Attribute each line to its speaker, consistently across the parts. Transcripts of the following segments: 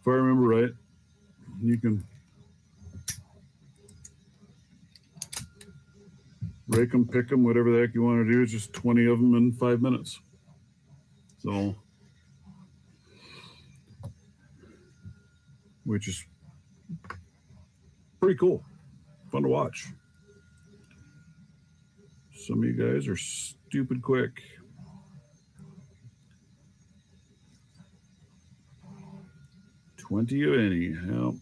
Speaker 1: If I remember right, you can rake them, pick them, whatever the heck you want to do. It's just 20 of them in 5 minutes. So, which is pretty cool. Fun to watch. Some of you guys are stupid quick. $20 of any. Yep.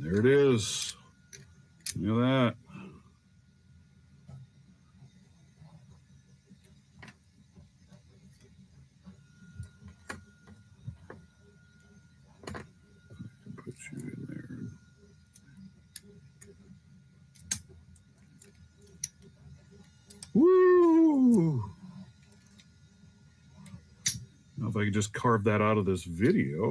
Speaker 1: There it is. Look at that. Put you in there. Woo! Now if I could just carve that out of this video.